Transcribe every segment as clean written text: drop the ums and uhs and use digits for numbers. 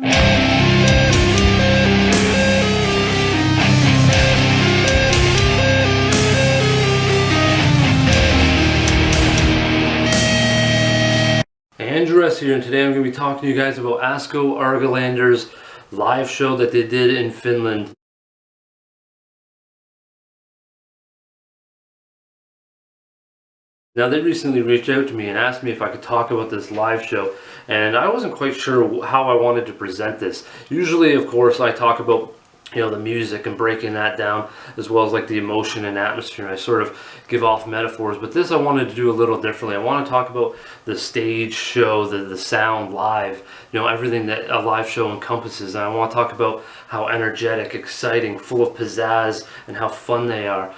Andrew S here, and today I'm going to be talking to you guys about Asko Argillander's live show that they did in Finland. Now, they recently reached out to me and asked me if I could talk about this live show, and I wasn't quite sure how I wanted to present this. Usually, of course, I talk about the music and breaking that down, as well as like the emotion and atmosphere. I sort of give off metaphors, but this I wanted to do a little differently. I want to talk about the stage show, the sound live, everything that a live show encompasses. And I want to talk about how energetic, exciting, full of pizzazz, and how fun they are.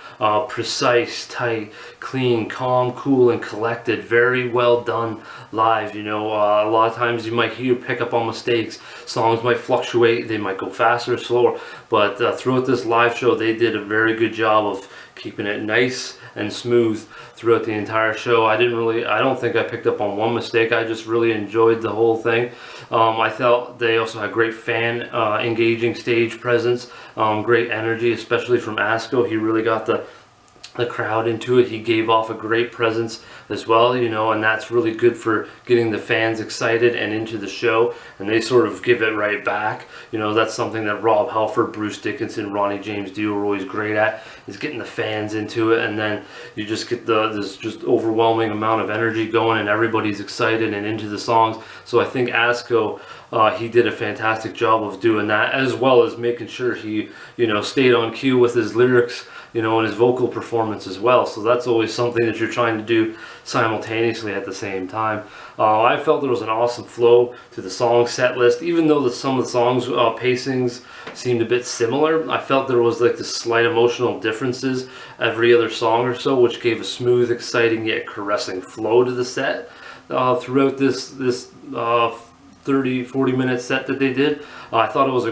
Precise, tight, clean, calm, cool, and collected. Very well done live. A lot of times you might pick up on mistakes. Songs might fluctuate. They might go faster or slower. But throughout this live show, they did a very good job of keeping it nice and smooth throughout the entire show. I don't think I picked up on one mistake. I just really enjoyed the whole thing. I felt they also had great fan engaging stage presence, great energy, especially from Asko. He really got the crowd into it. He gave off a great presence as well, and that's really good for getting the fans excited and into the show, and they sort of give it right back. That's something that Rob Halford, Bruce Dickinson, Ronnie James Dio are always great at, is getting the fans into it, and then you just get this just overwhelming amount of energy going, and everybody's excited and into the songs. So I think Asko, he did a fantastic job of doing that, as well as making sure he stayed on cue with his lyrics, and his vocal performance as well. So that's always something that you're trying to do simultaneously at the same time. I felt there was an awesome flow to the song set list, even though some of the songs pacings seemed a bit similar. I felt there was like the slight emotional differences every other song or so, which gave a smooth, exciting yet caressing flow to the set throughout this 30-40 minute set that they did. I thought it was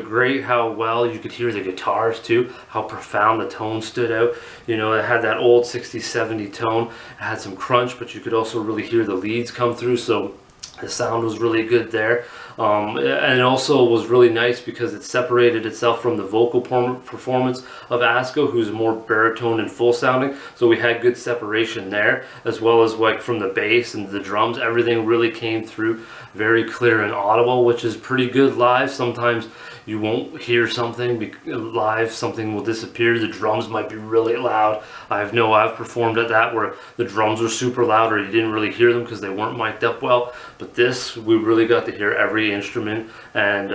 how well you could hear the guitars too, how profound the tone stood out. It had that old 60s 70s tone. It had some crunch, but you could also really hear the leads come through, so the sound was really good there. And it also was really nice because it separated itself from the vocal performance of Asko, who's more baritone and full sounding. So we had good separation there, as well as like from the bass and the drums. Everything really came through very clear and audible, which is pretty good live. Sometimes you won't hear something live, something will disappear. The drums might be really loud. I've performed at that where the drums were super loud, or you didn't really hear them because they weren't mic'd up well. But this, we really got to hear every instrument and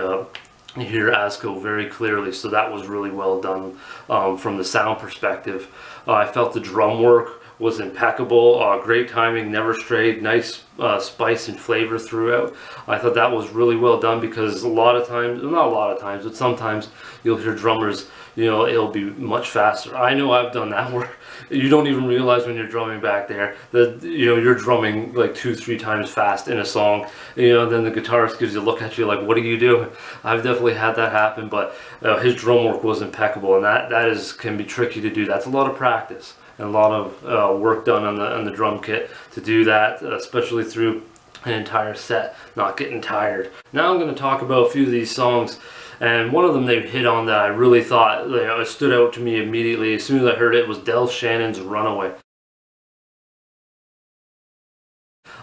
hear Asko very clearly. So that was really well done from the sound perspective. I felt the drum work was impeccable, great timing, never strayed, nice spice and flavor throughout. I thought that was really well done, because not a lot of times, but sometimes you'll hear drummers, it'll be much faster. I know I've done that where you don't even realize when you're drumming back there that you're drumming like 2-3 times fast in a song. Then the guitarist gives you a look at you like, what are you doing? I've definitely had that happen, but his drum work was impeccable, and that can be tricky to do. That's a lot of practice and a lot of work done on the drum kit to do that, especially through an entire set, not getting tired. Now I'm going to talk about a few of these songs, and one of them they hit on that I really thought it stood out to me immediately as soon as I heard it was Del Shannon's Runaway.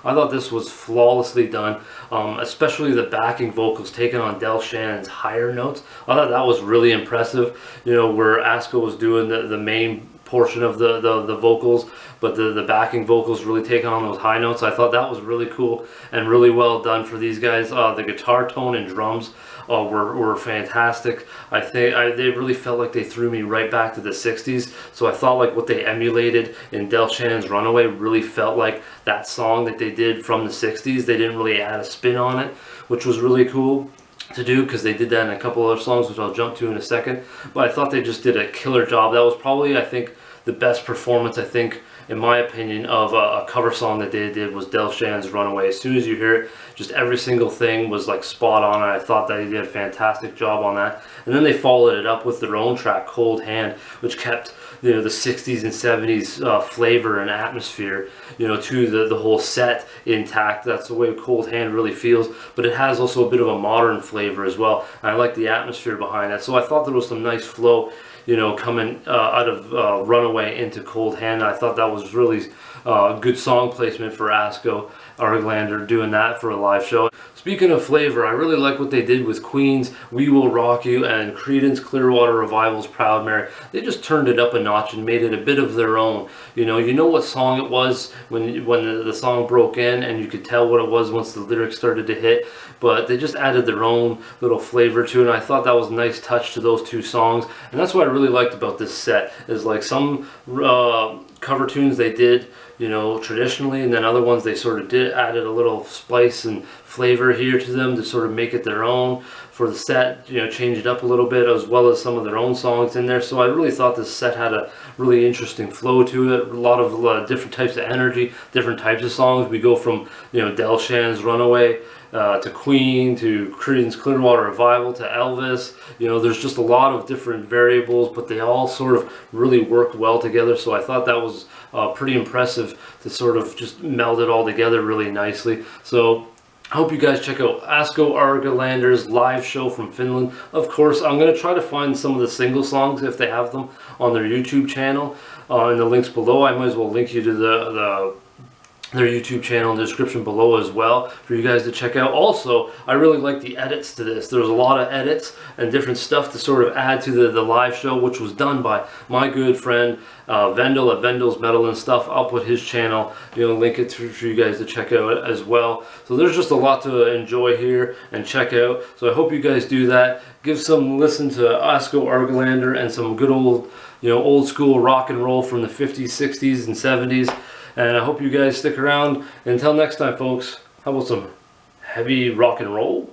I thought this was flawlessly done, especially the backing vocals taken on Del Shannon's higher notes. I thought that was really impressive, where Asko was doing the main portion of the vocals, but the backing vocals really taking on those high notes. I thought that was really cool and really well done for these guys. The guitar tone and drums were fantastic. I think they really felt like they threw me right back to the 60s. So I thought like what they emulated in Del Shannon's Runaway really felt like that song that they did from the 60s. They didn't really add a spin on it, which was really cool to do, because they did that in a couple other songs, which I'll jump to in a second. But I thought they just did a killer job. That was probably, I think, the best performance in my opinion, of a cover song that they did was Del Shan's Runaway. As soon as you hear it, just every single thing was like spot on, and I thought that he did a fantastic job on that. And then they followed it up with their own track, Cold Hand, which kept, you know, the 60s and 70s flavor and atmosphere, you know, to the whole set intact. That's the way Cold Hand really feels, but it has also a bit of a modern flavor as well. And I like the atmosphere behind that. So I thought there was some nice flow, you know, coming out of Runaway into Cold Hand. I thought that was really good song placement for Asko Argillander doing that for a live show. Speaking of flavor, I really like what they did with Queen's We Will Rock You and Creedence Clearwater Revival's Proud Mary. They just turned it up a notch and made it a bit of their own. You know what song it was when the song broke in, and you could tell what it was once the lyrics started to hit, but they just added their own little flavor to it, and I thought that was a nice touch to those two songs. And that's what I really liked about this set, is like some cover tunes they did, you know, traditionally, and then other ones they sort of added a little spice and flavor here to them to sort of make it their own for the set, you know, change it up a little bit, as well as some of their own songs in there. So I really thought this set had a really interesting flow to it, a lot of different types of energy, different types of songs. We go from, you know, Del Shan's Runaway to Queen, to Creedence Clearwater Revival, to Elvis. You know, there's just a lot of different variables, but they all sort of really work well together. So I thought that was pretty impressive to sort of just meld it all together really nicely. So I hope you guys check out Asko Argillander's live show from Finland. Of course, I'm going to try to find some of the single songs if they have them on their YouTube channel. In the links below, I might as well link you to their YouTube channel in the description below as well for you guys to check out. Also, I really like the edits to this. There was a lot of edits and different stuff to sort of add to the live show, which was done by my good friend Vendel at Vendel's Metal and Stuff. I'll put his channel, you know, link it for you guys to check out as well. So there's just a lot to enjoy here and check out. So I hope you guys do that. Give some listen to Asko Argillander and some good old, you know, old school rock and roll from the 50s, 60s, and 70s. And I hope you guys stick around. Until next time, folks, how about some heavy rock and roll?